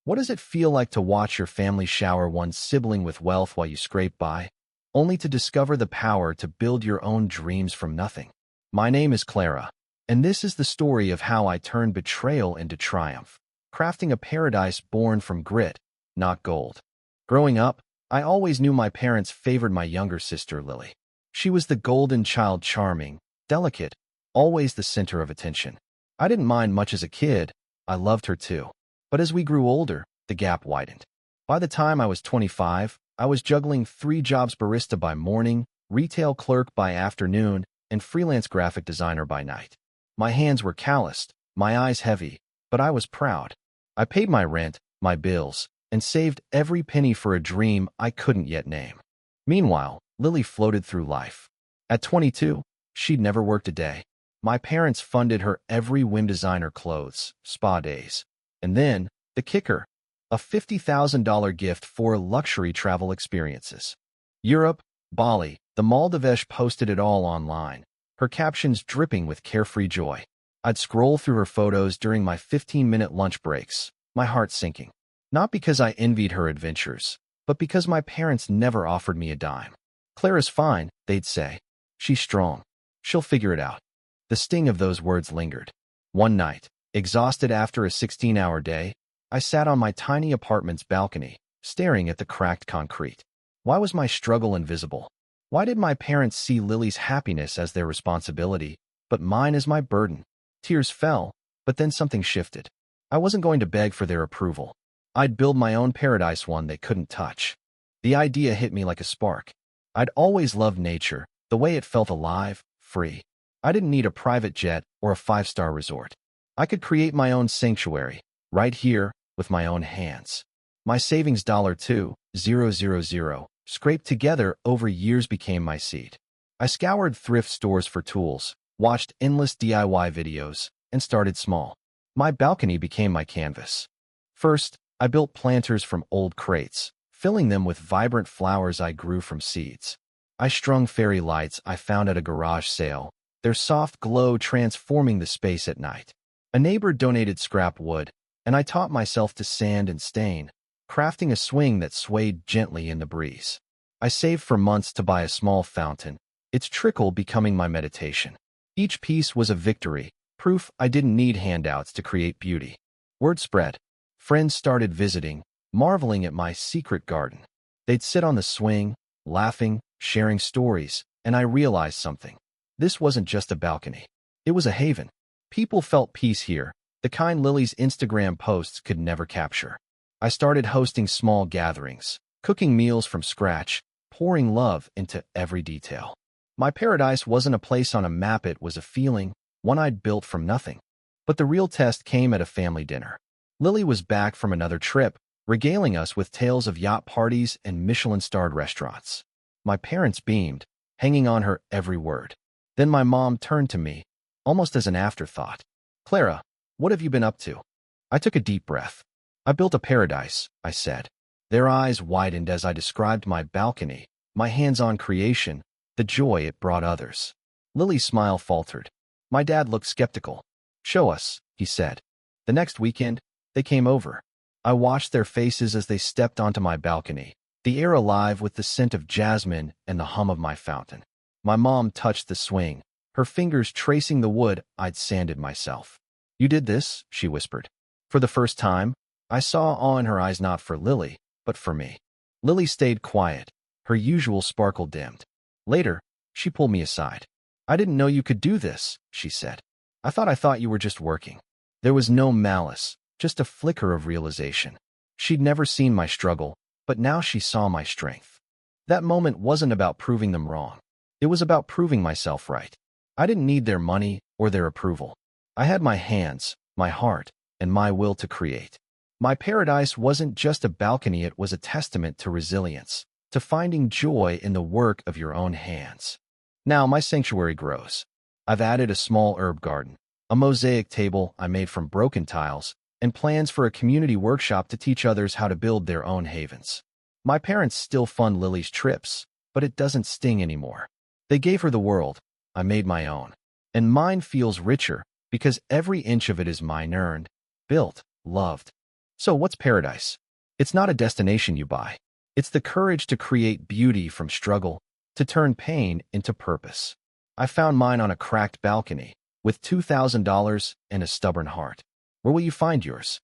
What does it feel like to watch your family shower one sibling with wealth while you scrape by, only to discover the power to build your own dreams from nothing? My name is Clara, and this is the story of how I turned betrayal into triumph, crafting a paradise born from grit, not gold. Growing up, I always knew my parents favored my younger sister, Lily. She was the golden child, charming, delicate, always the center of attention. I didn't mind much as a kid. I loved her too. But as we grew older, the gap widened. By the time I was 25, I was juggling 3 jobs: barista by morning, retail clerk by afternoon, and freelance graphic designer by night. My hands were calloused, my eyes heavy, but I was proud. I paid my rent, my bills, and saved every penny for a dream I couldn't yet name. Meanwhile, Lily floated through life. At 22, she'd never worked a day. My parents funded her every whim: designer clothes, spa days. And then, the kicker, a $50,000 gift for luxury travel experiences. Europe, Bali, the Maldives. Posted it all online, her captions dripping with carefree joy. I'd scroll through her photos during my 15-minute lunch breaks, my heart sinking. Not because I envied her adventures, but because my parents never offered me a dime. "Clara's fine," they'd say. "She's strong. She'll figure it out." The sting of those words lingered. One night, exhausted after a 16-hour day, I sat on my tiny apartment's balcony, staring at the cracked concrete. Why was my struggle invisible? Why did my parents see Lily's happiness as their responsibility, but mine as my burden? Tears fell, but then something shifted. I wasn't going to beg for their approval. I'd build my own paradise, one they couldn't touch. The idea hit me like a spark. I'd always loved nature, the way it felt alive, free. I didn't need a private jet or a 5-star resort. I could create my own sanctuary, right here, with my own hands. My savings $2,000, scraped together over years, became my seed. I scoured thrift stores for tools, watched endless DIY videos, and started small. My balcony became my canvas. First, I built planters from old crates, filling them with vibrant flowers I grew from seeds. I strung fairy lights I found at a garage sale, their soft glow transforming the space at night. A neighbor donated scrap wood, and I taught myself to sand and stain, crafting a swing that swayed gently in the breeze. I saved for months to buy a small fountain, its trickle becoming my meditation. Each piece was a victory, proof I didn't need handouts to create beauty. Word spread. Friends started visiting, marveling at my secret garden. They'd sit on the swing, laughing, sharing stories, and I realized something. This wasn't just a balcony. It was a haven. People felt peace here, the kind Lily's Instagram posts could never capture. I started hosting small gatherings, cooking meals from scratch, pouring love into every detail. My paradise wasn't a place on a map, it was a feeling, one I'd built from nothing. But the real test came at a family dinner. Lily was back from another trip, regaling us with tales of yacht parties and Michelin-starred restaurants. My parents beamed, hanging on her every word. Then my mom turned to me, almost as an afterthought. "Clara, what have you been up to?" I took a deep breath. "I built a paradise," I said. Their eyes widened as I described my balcony, my hands-on creation, the joy it brought others. Lily's smile faltered. My dad looked skeptical. "Show us," he said. The next weekend, they came over. I watched their faces as they stepped onto my balcony, the air alive with the scent of jasmine and the hum of my fountain. My mom touched the swing, her fingers tracing the wood I'd sanded myself. "You did this?" she whispered. For the first time, I saw awe in her eyes, not for Lily, but for me. Lily stayed quiet, her usual sparkle dimmed. Later, she pulled me aside. "I didn't know you could do this," she said. I thought you were just working." There was no malice, just a flicker of realization. She'd never seen my struggle, but now she saw my strength. That moment wasn't about proving them wrong. It was about proving myself right. I didn't need their money or their approval. I had my hands, my heart, and my will to create. My paradise wasn't just a balcony, it was a testament to resilience, to finding joy in the work of your own hands. Now my sanctuary grows. I've added a small herb garden, a mosaic table I made from broken tiles, and plans for a community workshop to teach others how to build their own havens. My parents still fund Lily's trips, but it doesn't sting anymore. They gave her the world, I made my own. And mine feels richer, because every inch of it is mine, earned, built, loved. So what's paradise? It's not a destination you buy. It's the courage to create beauty from struggle, to turn pain into purpose. I found mine on a cracked balcony with $2,000 and a stubborn heart. Where will you find yours?